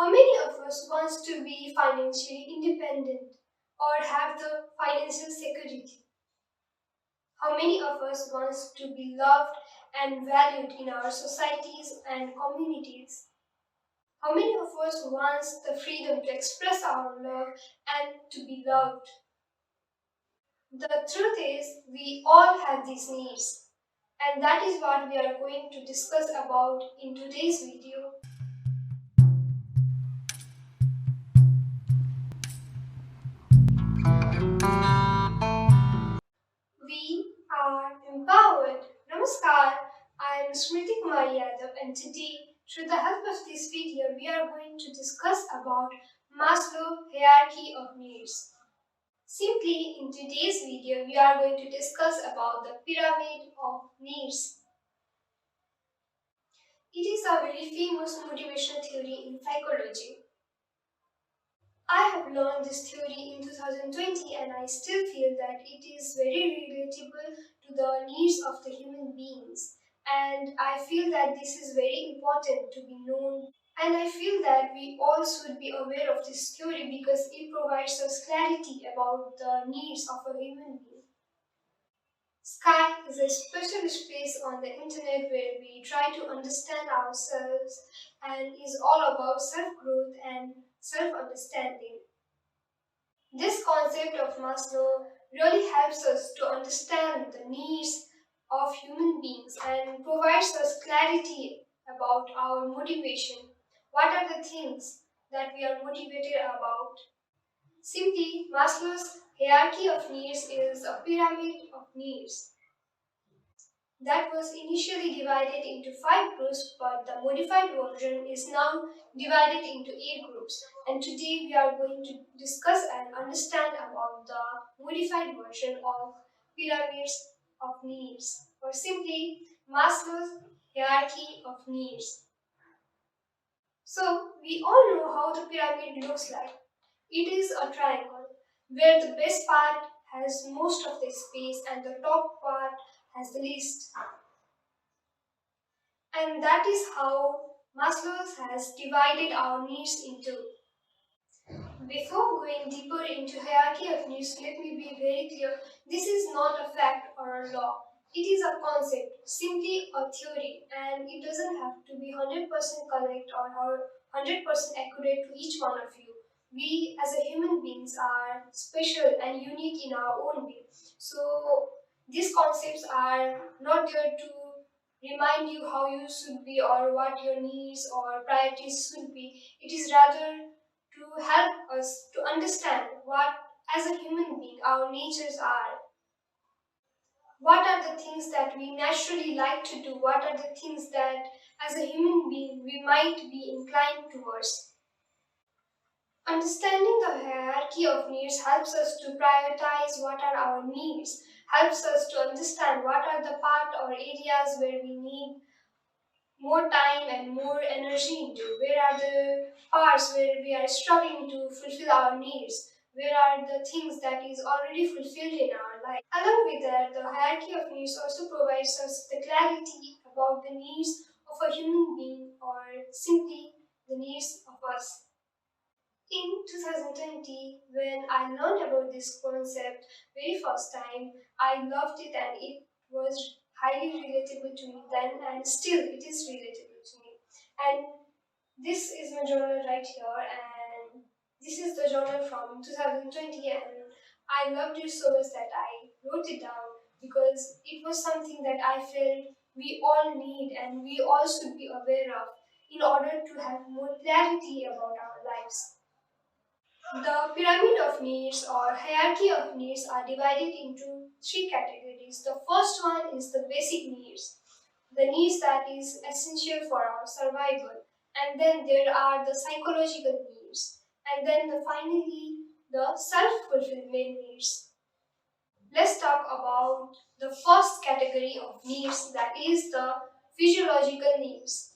How many of us wants to be financially independent or have the financial security? How many of us wants to be loved and valued in our societies and communities? How many of us wants the freedom to express our love and to be loved? The truth is, we all have these needs, and that is what we are going to discuss about in today's video. We are empowered. Namaskar, I am Smriti Kumar Yadav, and today, through the help of this video, we are going to discuss about Maslow hierarchy of needs. Simply, in today's video, we are going to discuss about the pyramid of needs. It is a very famous motivational theory in psychology. I have learned this theory in 2020 and I still feel that it is very relatable to the needs of the human beings. And I feel that this is very important to be known. And I feel that we all should be aware of this theory because it provides us clarity about the needs of a human being. Sky is a special space on the internet where we try to understand ourselves and is all about self-growth and self-understanding. This concept of Maslow really helps us to understand the needs of human beings and provides us clarity about our motivation. What are the things that we are motivated about? Simply, Maslow's hierarchy of needs is a pyramid of needs that was initially divided into 5 groups, but the modified version is now divided into 8 groups. And today we are going to discuss and understand about the modified version of pyramids of needs, or simply Maslow's hierarchy of needs. So we all know how the pyramid looks like. It is a triangle where the base part has most of the space and the top part has the least. And that is how Maslow has divided our needs into. Before going deeper into hierarchy of needs, let me be very clear. This is not a fact or a law. It is a concept, simply a theory, and it doesn't have to be 100% correct or 100% accurate to each one of you. We as a human beings are special and unique in our own way. So these concepts are not there to remind you how you should be or what your needs or priorities should be. It is rather to help us to understand what, as a human being, our natures are. What are the things that we naturally like to do? What are the things that, as a human being, we might be inclined towards? Understanding the hierarchy of needs helps us to prioritize what are our needs, helps us to understand what are the part or areas where we need more time and more energy into? Where are the parts where we are struggling to fulfill our needs? Where are the things that is already fulfilled in our life? Along with that, the hierarchy of needs also provides us the clarity about the needs of a human being or simply the needs of us. In 2020, when I learned about this concept very first time, I loved it and it was highly relatable to me then and still it is relatable to me. And this is my journal right here and this is the journal from 2020 and I loved it so much that I wrote it down because it was something that I felt we all need and we all should be aware of in order to have more clarity about our lives. The pyramid of needs or hierarchy of needs are divided into 3 categories. The first one is the basic needs, the needs that is essential for our survival. And then there are the psychological needs. And then finally, the self-fulfillment needs. Let's talk about the first category of needs, that is the physiological needs.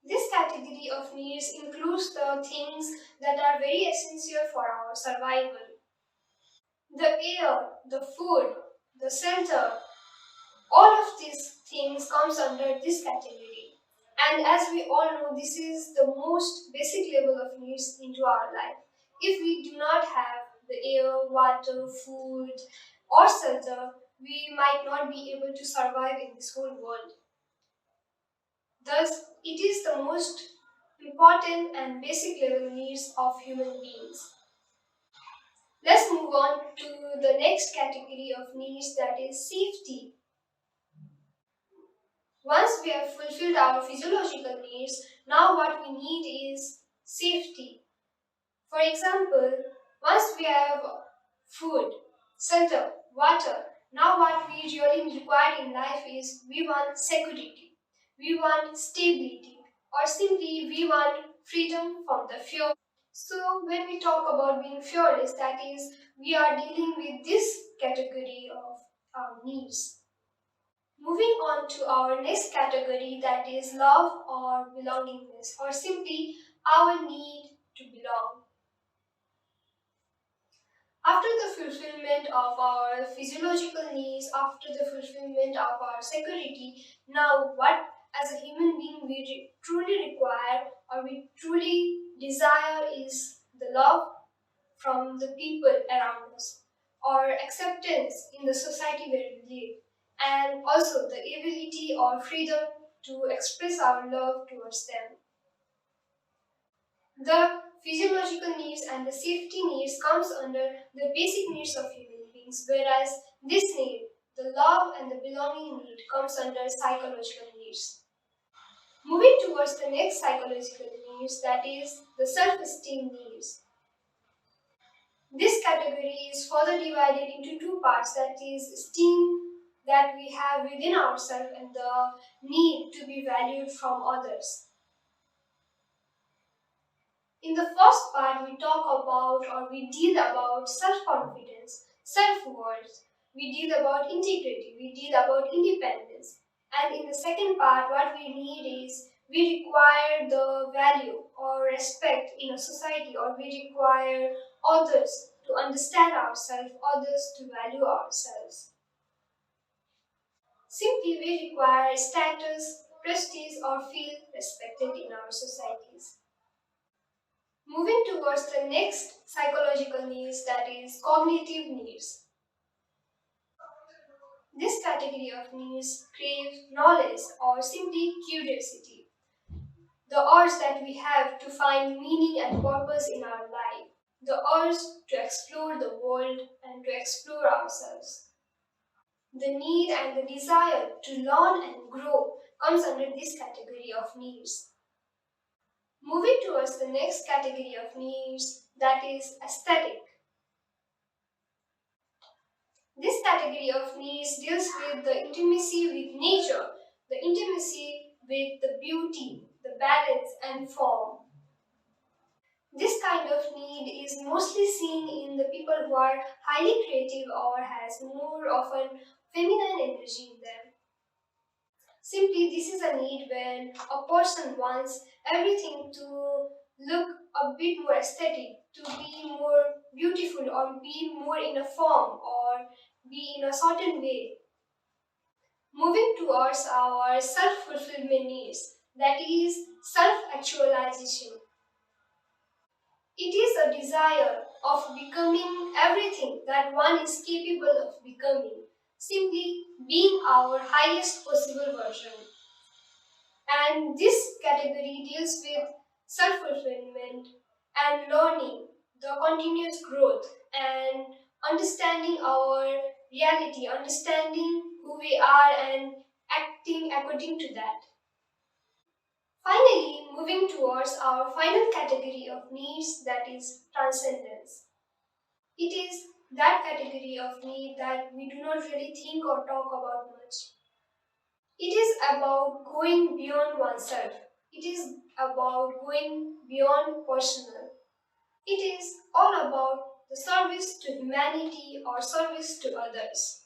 This category of needs includes the things that are very essential for our survival. The air, the food, the shelter, all of these things comes under this category. And as we all know, this is the most basic level of needs into our life. If we do not have the air, water, food, or shelter, we might not be able to survive in this whole world. Thus, it is the most important and basic level needs of human beings. Let's move on to the next category of needs, that is safety. Once we have fulfilled our physiological needs, now what we need is safety. For example, once we have food, shelter, water, now what we really require in life is we want security, we want stability, or simply we want freedom from the fear. So when we talk about being fearless, that is, we are dealing with this category of our needs. Moving on to our next category, that is love or belongingness, or simply our need to belong. After the fulfillment of our physiological needs, after the fulfillment of our security, now what as a human being we truly require or we truly desire is the love from the people around us, or acceptance in the society where we live, and also the ability or freedom to express our love towards them. The physiological needs and the safety needs comes under the basic needs of human beings, whereas this need, the love and the belonging need, comes under psychological needs. Moving towards the next psychological needs, that is the self-esteem needs. This category is further divided into two parts, that is esteem that we have within ourselves and the need to be valued from others. In the first part, we talk about or we deal about self-confidence, self-worth, we deal about integrity, we deal about independence. And in the second part, what we need is we require the value or respect in a society, or we require others to understand ourselves, others to value ourselves. Simply, we require status, prestige, or feel respected in our societies. Moving towards the next psychological needs, that is cognitive needs. This category of needs craves knowledge or simply curiosity. The urge that we have to find meaning and purpose in our life. The urge to explore the world and to explore ourselves. The need and the desire to learn and grow comes under this category of needs. Moving towards the next category of needs, that is aesthetic. This category of needs deals with the intimacy with nature, the intimacy with the beauty, the balance and form. This kind of need is mostly seen in the people who are highly creative or has more often feminine energy in them. Simply, this is a need when a person wants everything to look a bit more aesthetic, to be more beautiful, or be more in a form, or be in a certain way. Moving towards our self-fulfillment needs, that is self-actualization. It is a desire of becoming everything that one is capable of becoming, simply being our highest possible version. And this category deals with self-fulfillment and learning, the continuous growth and understanding our reality, understanding who we are and acting according to that. Finally, moving towards our final category of needs, that is transcendence. It is that category of need that we do not really think or talk about much. It is about going beyond oneself. It is about going beyond personal. It is all about the service to humanity or service to others.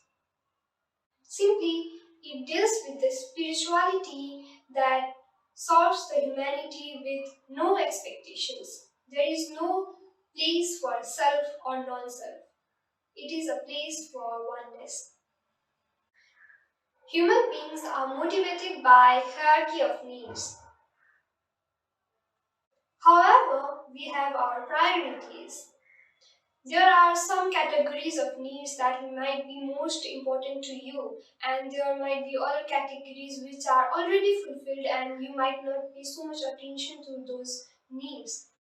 Simply, it deals with the spirituality that serves the humanity with no expectations. There is no place for self or non-self. It is a place for oneness. Human beings are motivated by hierarchy of needs. However, we have our priorities. There are some categories of needs that might be most important to you, and there might be other categories which are already fulfilled, and you might not pay so much attention to those needs.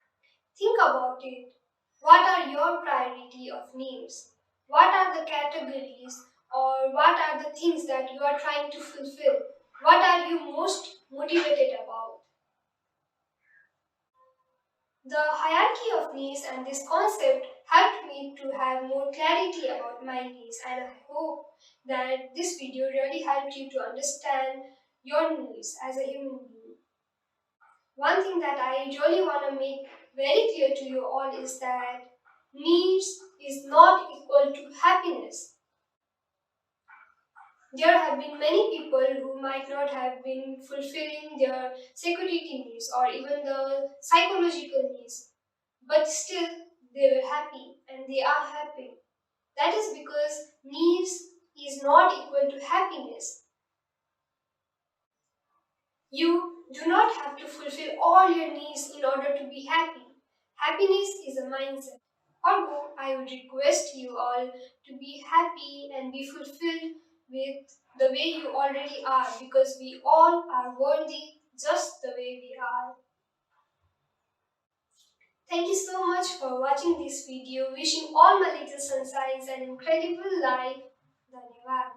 Think about it. What are your priority of needs? What are the categories or what are the things that you are trying to fulfill? What are you most motivated about? The hierarchy of needs and this concept helped me to have more clarity about my needs, and I hope that this video really helped you to understand your needs as a human being. One thing that I really want to make very clear to you all is that needs is not equal to happiness. There have been many people who might not have been fulfilling their security needs or even the psychological needs, but still they were happy and they are happy. That is because needs is not equal to happiness. You do not have to fulfill all your needs in order to be happy. Happiness is a mindset. Although I would request you all to be happy and be fulfilled with the way you already are, because we all are worthy just the way we are. Thank you so much for watching this video. Wishing all my little sunshines an incredible life. Dhanyavad.